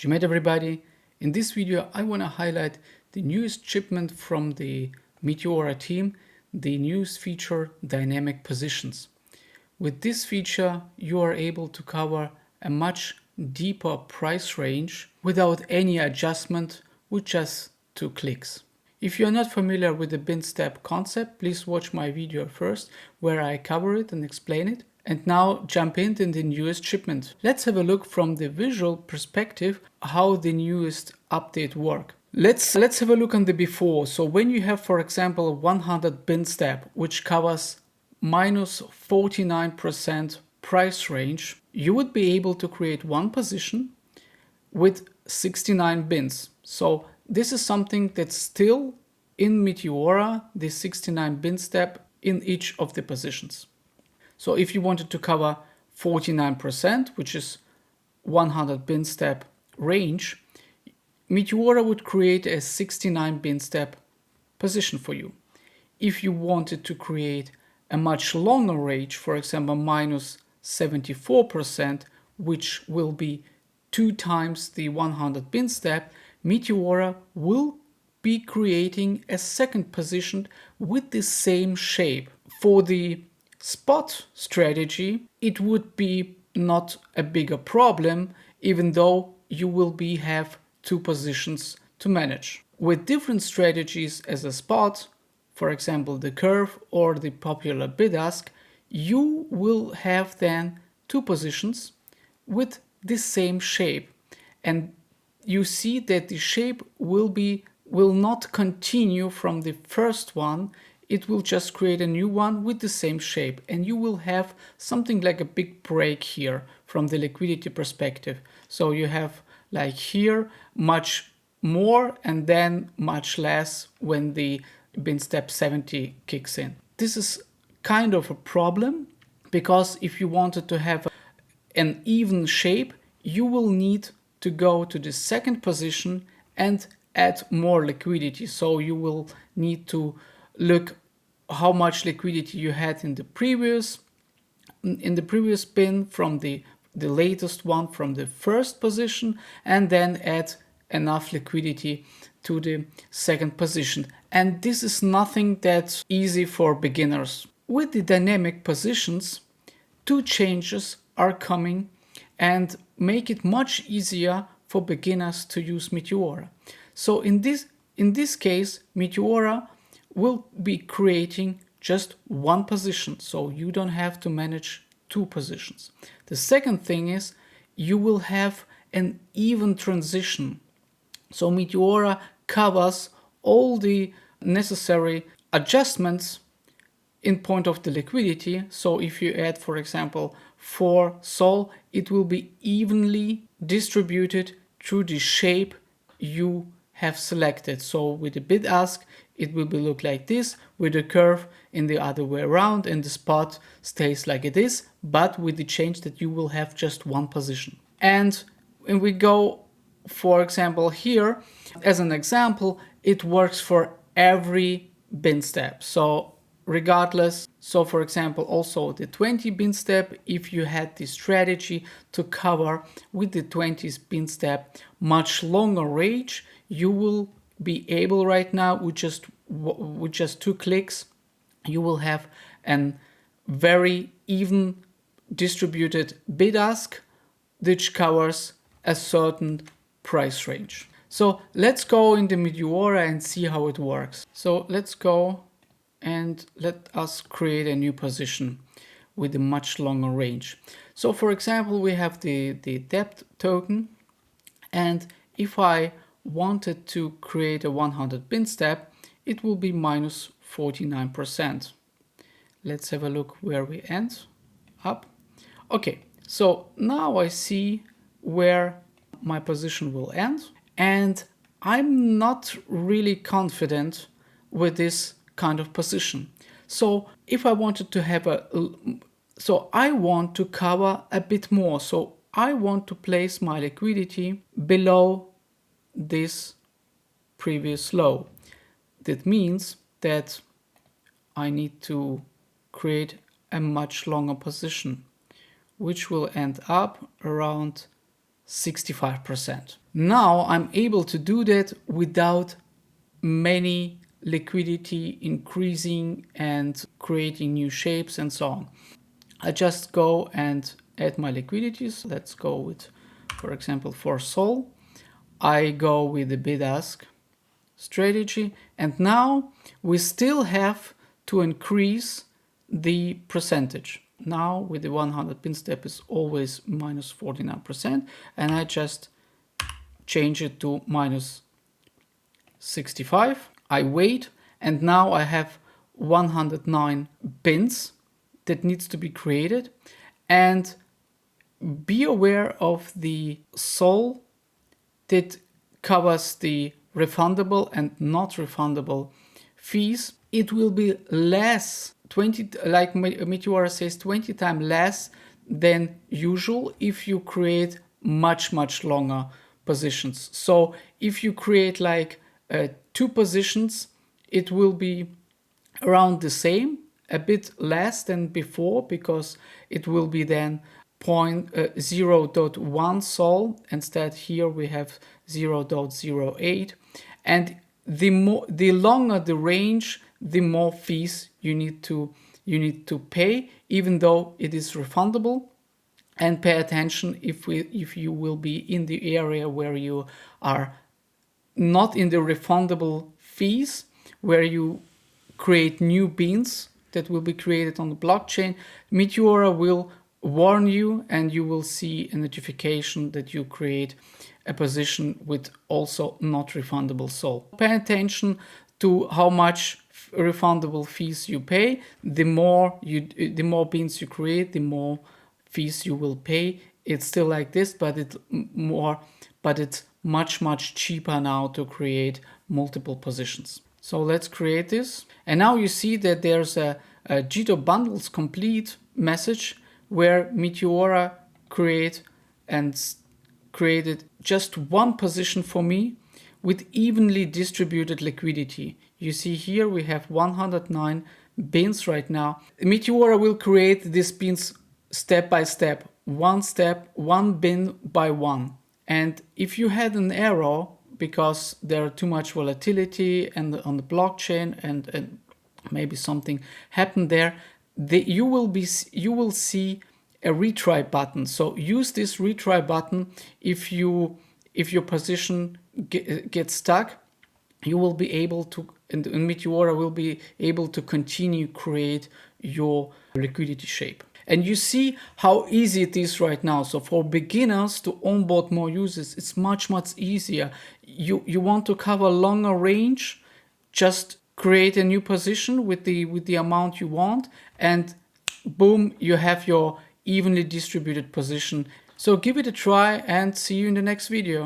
Met everybody. In this video I want to highlight the newest shipment from the Meteora team, the newest feature dynamic positions. With this feature you are able to cover a much deeper price range without any adjustment with just 2 clicks. If you are not familiar with the bin step concept, please watch my video first where I cover it and explain it. And now jump into the newest shipment. Let's have a look from the visual perspective how the newest update works. Let's have a look on the before. So when you have, for example, 100 bin step, which covers minus 49% price range, you would be able to create one position with 69 bins. So this is something that's still in Meteora, the 69 bin step in each of the positions. So if you wanted to cover 49%, which is 100 bin step range, Meteora would create a 69 bin step position for you. If you wanted to create a much longer range, for example, minus 74%, which will be 2 times the 100 bin step, Meteora will be creating a second position with the same shape. For the spot strategy, it would be not a bigger problem, even though you will have 2 positions to manage. With different strategies as a spot, for example the curve or the popular bid-ask, you will have then 2 positions with the same shape, and you see that the shape will not continue from the first one. It will just create a new one with the same shape, and you will have something like a big break here from the liquidity perspective. So you have like here much more and then much less when the bin step 70 kicks in. This is kind of a problem, because if you wanted to have an even shape, you will need to go to the second position and add more liquidity. So you will need to look how much liquidity you had in the previous bin from the latest one from the first position, and then add enough liquidity to the second position. And this is nothing that's easy for beginners. With the dynamic positions, 2 changes are coming and make it much easier for beginners to use Meteora. So in this case, Meteora will be creating just 1 position, so you don't have to manage 2 positions. The second thing is you will have an even transition. So Meteora covers all the necessary adjustments in point of the liquidity. So if you add, for example, 4 Sol, it will be evenly distributed through the shape you have selected. So with the bid ask, it will be look like this, with the curve in the other way around, and the spot stays like it is, but with the change that you will have just 1 position. And when we go, for example, here as an example, it works for every bin step. So regardless, so for example, also the 20 bin step, if you had the strategy to cover with the 20 bin step much longer range, you will be able right now with just 2 clicks, you will have a very even distributed bid ask which covers a certain price range. So let's go into Meteora and see how it works. So let's go and let us create a new position with a much longer range. So for example, we have the depth token, and if I wanted to create a 100 bin step, it will be minus 49%. Let's have a look where we end up. Okay, so now I see where my position will end, and I'm not really confident with this kind of position. So if I wanted to have I want to cover a bit more. So I want to place my liquidity below this previous low. That means that I need to create a much longer position, which will end up around 65%. Now I'm able to do that without many liquidity increasing and creating new shapes and so on. I just go and add my liquidities. Let's go with, for example, for Sol. I go with the bid-ask strategy, and now we still have to increase the percentage. Now with the 100 pin step is always minus 49%, and I just change it to minus 65. I wait, and now I have 109 pins that needs to be created. And be aware of the Sol that covers the refundable and not refundable fees. It will be less, 20, like Meteora says, 20 times less than usual if you create much longer positions. So if you create like 2 positions, it will be around the same, a bit less than before, because it will be then 0.1 Sol. Instead here we have 0.08, and the longer the range, the more fees you need to pay, even though it is refundable. And pay attention if you will be in the area where you are not in the refundable fees, where you create new beans that will be created on the blockchain. Meteora will warn you, and you will see a notification that you create a position with also not refundable Sol. Pay attention to how much refundable fees you pay. The more beans you create, the more fees you will pay. It's still like this, but it's much cheaper now to create multiple positions. So let's create this. And now you see that there's a Jito bundles complete message where Meteora created just one position for me with evenly distributed liquidity. You see here we have 109 beans right now. Meteora will create these beans step by step, one bin by one. And if you had an error because there are too much volatility and on the blockchain and maybe something happened there, you will see a retry button. So use this retry button if your position gets stuck. You will be able to, and Meteora will be able to continue create your liquidity shape. And you see how easy it is right now. So for beginners to onboard more users, it's much easier. You want to cover longer range, just create a new position with the amount you want, and boom, you have your evenly distributed position. So give it a try and see you in the next video.